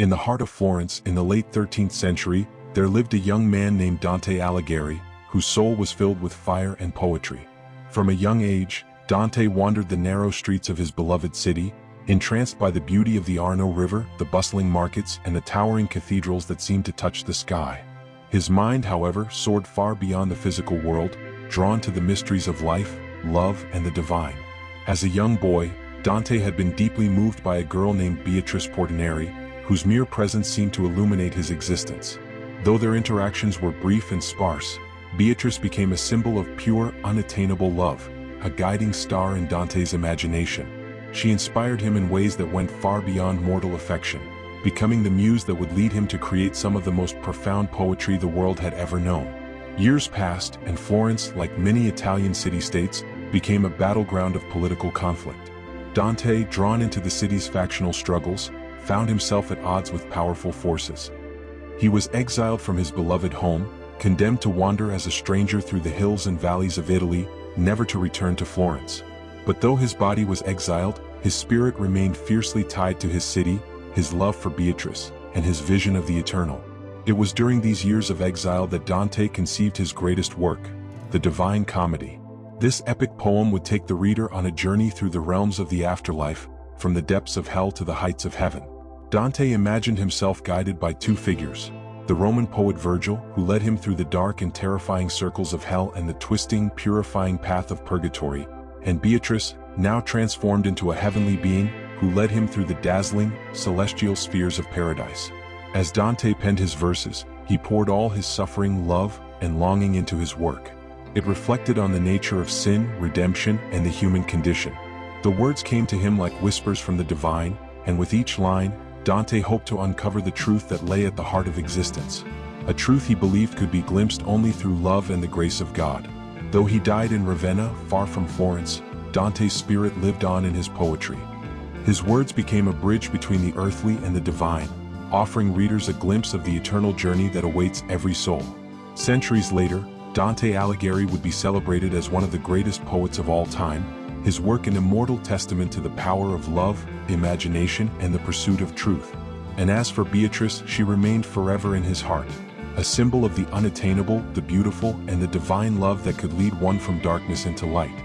In the heart of Florence, in the late 13th century, there lived a young man named Dante Alighieri, whose soul was filled with fire and poetry. From a young age, Dante wandered the narrow streets of his beloved city, entranced by the beauty of the Arno River, the bustling markets, and the towering cathedrals that seemed to touch the sky. His mind, however, soared far beyond the physical world, drawn to the mysteries of life, love, and the divine. As a young boy, Dante had been deeply moved by a girl named Beatrice, whose mere presence seemed to illuminate his existence. Though their interactions were brief and sparse, Beatrice became a symbol of pure, unattainable love, a guiding star in Dante's imagination. She inspired him in ways that went far beyond mortal affection, becoming the muse that would lead him to create some of the most profound poetry the world had ever known. Years passed, and Florence, like many Italian city-states, became a battleground of political conflict. Dante, drawn into the city's factional struggles, found himself at odds with powerful forces. He was exiled from his beloved home, condemned to wander as a stranger through the hills and valleys of Italy, never to return to Florence. But though his body was exiled, his spirit remained fiercely tied to his city, his love for Beatrice, and his vision of the eternal. It was during these years of exile that Dante conceived his greatest work, the Divine Comedy. This epic poem would take the reader on a journey through the realms of the afterlife, from the depths of hell to the heights of heaven. Dante imagined himself guided by two figures: the Roman poet Virgil, who led him through the dark and terrifying circles of hell and the twisting, purifying path of purgatory, and Beatrice, now transformed into a heavenly being, who led him through the dazzling, celestial spheres of paradise. As Dante penned his verses, he poured all his suffering, love, and longing into his work. It reflected on the nature of sin, redemption, and the human condition. The words came to him like whispers from the divine, and with each line, Dante hoped to uncover the truth that lay at the heart of existence, a truth he believed could be glimpsed only through love and the grace of God. Though he died in Ravenna, far from Florence, Dante's spirit lived on in his poetry. His words became a bridge between the earthly and the divine, offering readers a glimpse of the eternal journey that awaits every soul. Centuries later, Dante Alighieri would be celebrated as one of the greatest poets of all time, his work an immortal testament to the power of love, imagination, and the pursuit of truth. And as for Beatrice, she remained forever in his heart, a symbol of the unattainable, the beautiful, and the divine love that could lead one from darkness into light.